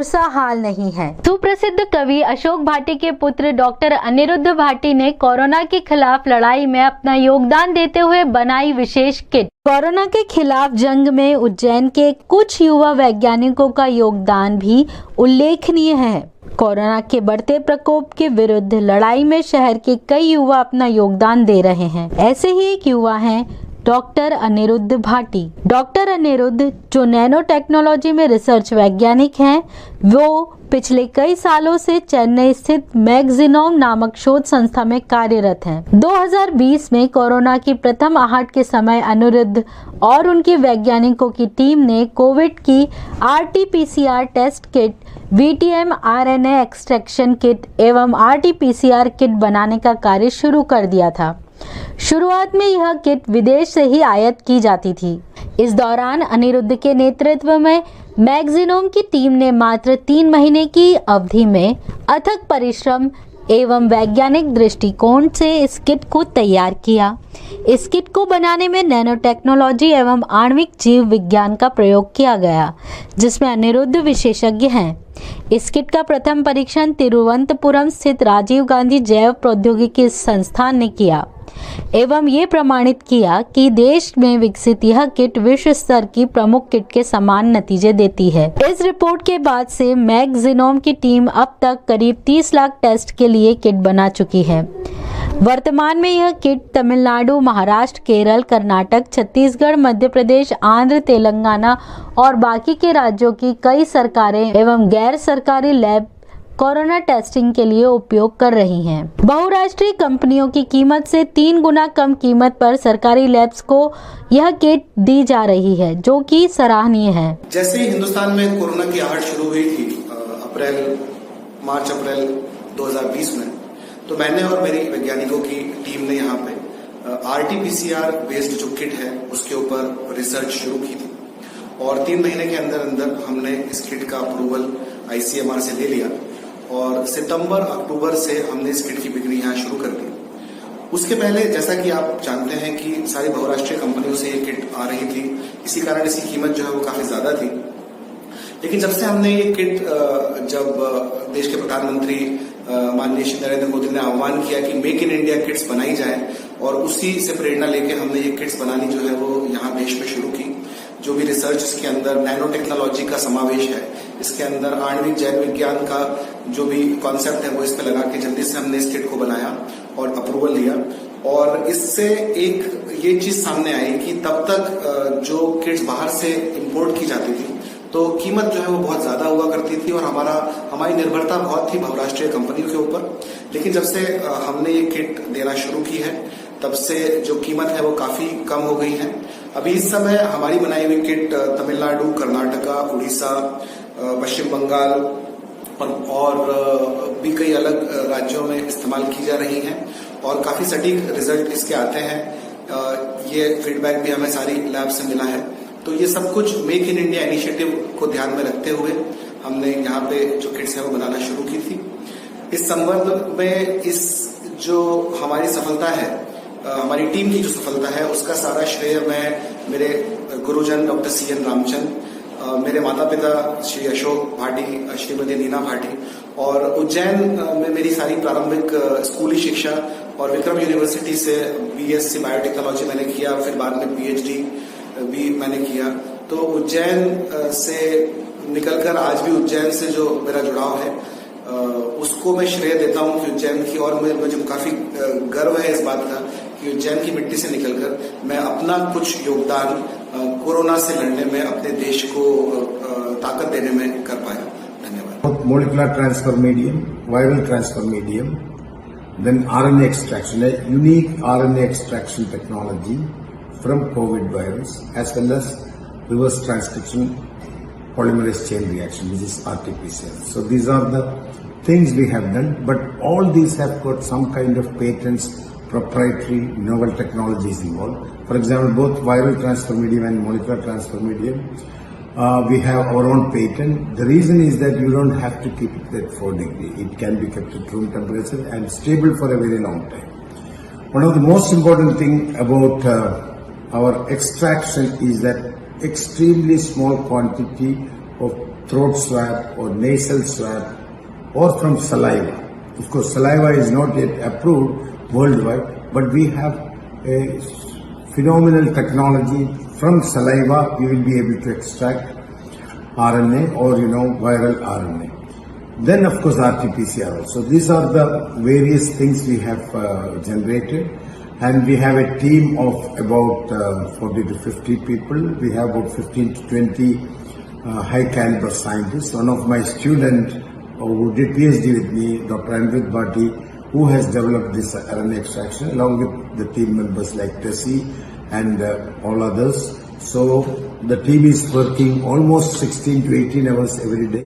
सा हाल नहीं है। सुप्रसिद्ध कवि अशोक भाटी के पुत्र डॉक्टर अनिरुद्ध भाटी ने कोरोना के खिलाफ लड़ाई में अपना योगदान देते हुए बनाई विशेष किट। कोरोना के खिलाफ जंग में उज्जैन के कुछ युवा वैज्ञानिकों का योगदान भी उल्लेखनीय है। कोरोना के बढ़ते प्रकोप के विरुद्ध लड़ाई में शहर के कई युवा अपना योगदान दे रहे हैं। ऐसे ही एक युवा हैं डॉक्टर अनिरुद्ध भाटी। डॉक्टर अनिरुद्ध जो नैनो टेक्नोलॉजी में रिसर्च वैज्ञानिक हैं, वो पिछले कई सालों से चेन्नई स्थित मैगजीनोम नामक शोध संस्था में कार्यरत हैं। 2020 में कोरोना की प्रथम आहट के समय अनिरुद्ध और उनके वैज्ञानिकों की टीम ने कोविड की RT-PCR test kit, VTM RNA extraction kit एवं RT-PCR किट बनाने का कार्य शुरू कर दिया था। शुरुआत में यह किट विदेश से ही आयात की जाती थी। इस दौरान अनिरुद्ध के नेतृत्व में मैगजीनोम की टीम ने मात्र 3 महीने की अवधि में अथक परिश्रम एवं वैज्ञानिक दृष्टिकोण से इस किट को तैयार किया। इस किट को बनाने में नैनो टेक्नोलॉजी एवं आणविक जीव विज्ञान का प्रयोग किया गया, जिसमें अनिरुद्ध विशेषज्ञ हैं। इस किट का प्रथम परीक्षण तिरुवनंतपुरम स्थित राजीव गांधी जैव प्रौद्योगिकी संस्थान ने किया एवं ये प्रमाणित किया कि देश में विकसित यह किट विश्व स्तर की प्रमुख किट के समान नतीजे देती है। इस रिपोर्ट के बाद से मैगजीनोम की टीम अब तक करीब 30 लाख टेस्ट के लिए किट बना चुकी है। वर्तमान में यह किट तमिलनाडु, महाराष्ट्र, केरल, कर्नाटक, छत्तीसगढ़, मध्य प्रदेश, आंध्र, तेलंगाना और बाकी के राज्यों की कई सरकारें एवं गैर सरकारी लैब कोरोना टेस्टिंग के लिए उपयोग कर रही हैं। बहुराष्ट्रीय कंपनियों की कीमत से 3 गुना कम कीमत पर सरकारी लैब्स को यह किट दी जा रही है, जो कि सराहनीय है। जैसे ही हिंदुस्तान में कोरोना की आहट शुरू हुई थी मार्च अप्रैल 2020 में, तो मैंने और मेरी वैज्ञानिकों की टीम ने यहाँ पे RT-PCR बेस्ड जो किट है उसके ऊपर रिसर्च शुरू की थी और 3 महीने के अंदर अंदर हमने इस किट का अप्रूवल ICMR से ले लिया और सितंबर अक्टूबर से हमने इस किट की बिक्री यहाँ शुरू कर दी। उसके पहले जैसा कि आप जानते हैं कि सारी बहुराष्ट्रीय कंपनियों से ये किट आ रही थी, इसी कारण इसकी कीमत जो है वो काफी ज्यादा थी। लेकिन जब से हमने ये किट जब देश के प्रधानमंत्री माननीय श्री नरेंद्र मोदी ने आह्वान किया कि मेक इन इंडिया किट्स बनाई जाए और उसी से प्रेरणा लेके हमने ये किट्स बनानी जो है वो यहाँ देश में शुरू की। जो भी रिसर्च इसके अंदर नैनो टेक्नोलॉजी का समावेश है, इसके अंदर आणविक जैव विज्ञान का जो भी कॉन्सेप्ट है वो इस पे लगा के जल्दी से हमने इस किट को बनाया और अप्रूवल लिया। और इससे एक ये चीज सामने आई कि तब तक जो किट्स बाहर से इंपोर्ट की जाती थी तो कीमत जो है वो बहुत ज्यादा हुआ करती थी और हमारी निर्भरता बहुत थी बहुराष्ट्रीय कंपनियों के ऊपर। लेकिन जब से हमने ये किट देना शुरू की है तब से जो कीमत है वो काफी कम हो गई है। अभी इस समय हमारी बनाई हुई किट तमिलनाडु, कर्नाटका, उड़ीसा, पश्चिम बंगाल और भी कई अलग राज्यों में इस्तेमाल की जा रही है और काफी सटीक रिजल्ट इसके आते हैं। ये फीडबैक भी हमें सारी लैब से मिला है। तो ये सब कुछ मेक इन इंडिया इनिशिएटिव को ध्यान में रखते हुए हमने यहाँ पे जो किट्स है वो बनाना शुरू की थी। इस संबंध में इस जो हमारी सफलता है, हमारी टीम की जो सफलता है, उसका सारा श्रेय मैं मेरे गुरुजन डॉक्टर CN रामचंद, मेरे माता पिता श्री अशोक भाटी, श्रीमती नीना भाटी और उज्जैन में मेरी सारी प्रारंभिक स्कूली शिक्षा और विक्रम यूनिवर्सिटी से BSc बायोटेक्नोलॉजी मैंने किया, फिर बाद में PhD भी मैंने किया। तो उज्जैन से निकलकर आज भी उज्जैन से जो मेरा जुड़ाव है उसको मैं श्रेय देता हूं कि उज्जैन की, और मुझे काफी गर्व है इस बात का कि उज्जैन की मिट्टी से निकलकर मैं अपना कुछ योगदान कोरोना से लड़ने में अपने देश को ताकत देने में कर पाया। धन्यवाद। Molecular transfer medium, viral transfer medium, then RNA extraction, a unique RNA extraction technology from COVID virus, as well as reverse transcription polymerase chain reaction, which is RT-PCR. So these are the things we have done, but all these have got some kind of patents, proprietary, novel technologies involved. For example, both viral transfer medium and molecular transfer medium, we have our own patent. The reason is that you don't have to keep it at 4 degrees. It can be kept at room temperature and stable for a very long time. One of the most important thing about our extraction is that extremely small quantity of throat swab or nasal swab or from saliva. Of course, saliva is not yet approved worldwide, but we have a phenomenal technology. From saliva, we will be able to extract RNA or, viral RNA. Then, of course, RT-PCR also. These are the various things we have generated. And we have a team of about 40 to 50 people. We have about 15 to 20 high caliber scientists. One of my students who did PhD with me, Dr. Anirudh Bhatti, who has developed this RNA extraction along with the team members like Tessie and all others. So the team is working almost 16 to 18 hours every day.